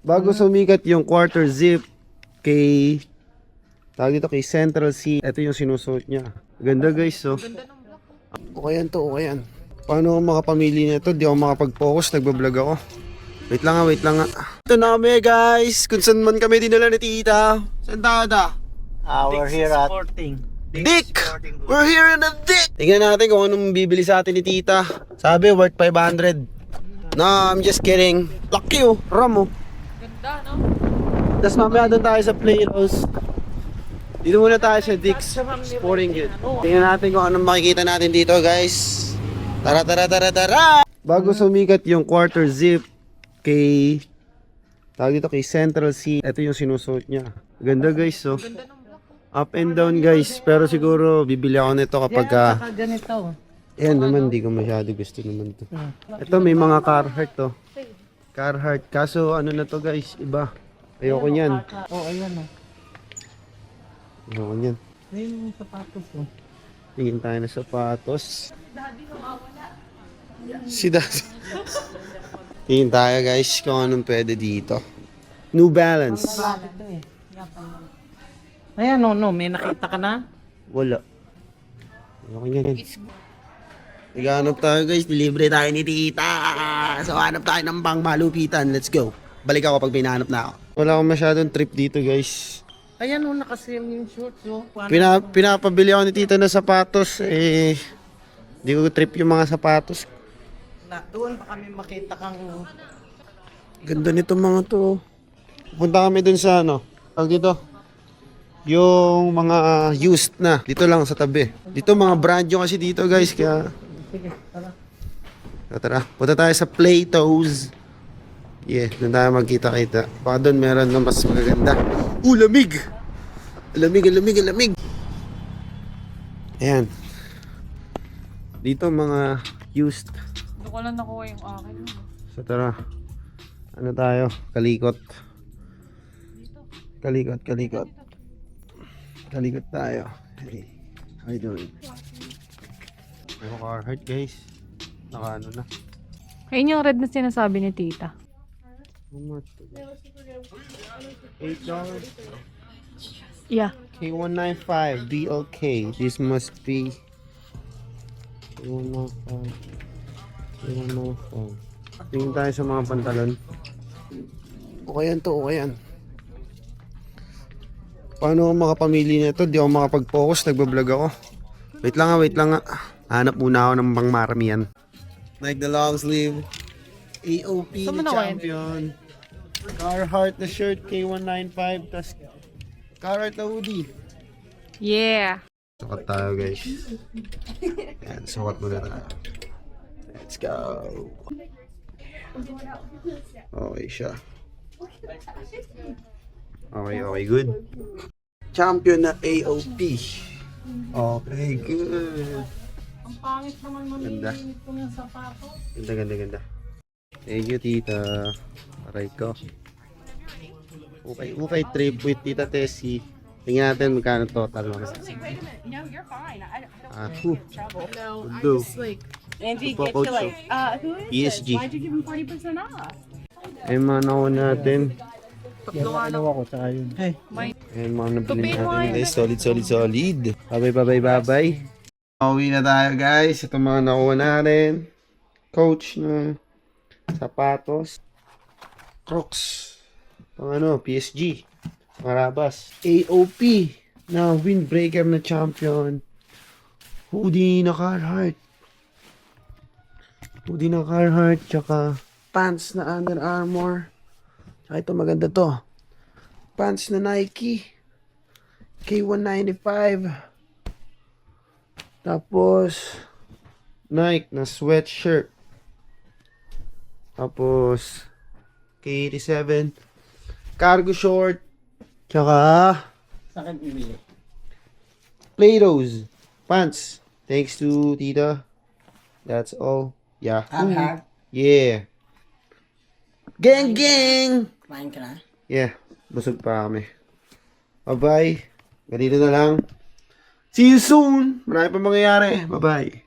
Bago sumikat yung quarter zip kay tawag dito kay Central C. Ito yung sinusuot niya. Ganda guys, so. Okay yan to, okay yan. Paano ako makapamili nito? Di ako makapag-focus, nagbablog ako. Wait lang nga, wait lang nga. Ito na kami guys, kung saan man kami dinala ni tita. Saan tada? We're here at Dick! We're here in the Dick! Tingnan natin kung anong bibili sa atin ni tita. Sabi, worth 500. No, I'm just kidding. Lucky oh, ram oh. Ganda, no? Tapos mamaya doon tayo sa Playhouse. Dito muna tayo sa Dick's Sporting Goods. Tingnan natin kung anong makikita natin dito guys. Tara, tara, tara, tara! Bago sumikat yung quarter zip kay tawag dito kay Central C. Ito yung sinusuot niya. Ganda guys, so. Up and down guys. Pero siguro bibili ako nito kapag ganito. ayan naman, di ko masyado gusto naman to. Ito may mga Carhartt to. Carhartt. Kaso ano na to guys, iba. Ayoko niyan. Oh, ayan o. Ayoko niyan. Ayun yung sapatos o. Tingin tayo na sapatos. Si Daddy. Tingin tayo guys kung anong pwede dito. New Balance. Ito eh. Ayan no, may nakita ka na? Wala. Ayoko niyan. Naghanap tayo guys, delivery tayo ni tita. So hanap tayo ng pang malupitan. Let's go. Balik ako pag pinahanap na ako. Wala akong masyadong trip dito guys. Ayan o, nakasim yung shorts o. Pinapabili ako ni tita na sapatos. Di ko trip yung mga sapatos. Doon pa kami makita kang... Ganda nito mga to. Punta kami dun sa ano. Tawag dito. Yung mga used na. Dito lang sa tabi. Dito mga brand yung kasi dito guys. Kaya... Sige, tara. Tara. Punta tayo sa Playtoes. Yeah, doon tayo magkita-kita. Baka doon meron na mas magaganda. Lamig! Lamig, lamig, lamig! Ayan. Dito mga used. Hindi ko lang nakuha yung akin. So tara. Ano tayo? Kalikot. Kalikot, kalikot. Kalikot tayo. Hey, how you doing? May Carhartt guys. Naka ano na. Ayun yung red na sinasabi ni tita. How much? $8. Yeah. K195 BLK. This must be K195. K195. Tingin tayo sa mga pantalon. Okay yan to, okay yan. Paano ako makapamili nito? Di ako makapag-focus, nagbablog ako. Wait lang nga, wait lang nga. Hanap muna ako ng pangmaramihan. Like the long sleeve. AOP Saan mo na nakuha yan? champion. Carhartt na shirt, K195. Tas Carhartt na hoodie. Yeah. Sukat tayo guys. Yan, sukat muna tayo. Let's go. Okay siya. Okay, okay, good. Champion na AOP. Okay, good. Ang pangit naman Ganda. mamimili ko ng sapatos. Ganda, ganda, ganda. Thank you, tita. Aray ko. Okay, okay trip with tita Tessie. Tingnan natin magkano total mo. Wait a minute. No, you're fine. I don't Whew. trouble. No, I Good. just like Andy Football gets to coach, like who is PSG. this? Why'd you give him 40% off? Ay, mga nakuha natin. Ano ako sa ayun. Hey. Ayan mga nabili natin guys. Solid, solid, solid. Bye, bye, bye, bye, bye. Pauwi na tayo guys. Ito mga nakuha natin. Coach na sapatos. Crocs. Pang ano, PSG. Marabas. AOP na windbreaker na champion. Hoodie na Carhartt. Hoodie na Carhartt. Tsaka pants na Under Armour. Tsaka ito maganda to. Pants na Nike. K195. Tapos Nike na sweatshirt. Tapos K87. Cargo short. Tsaka Sa akin bibili. Play-Dohs. Pants. Thanks to Tita. That's all. Yeah. Yeah. Gang gang! Kumain ka na? Yeah. Busog pa kami. Bye-bye. Ganito na lang. See you soon. Marami pa mangyayari. Bye-bye.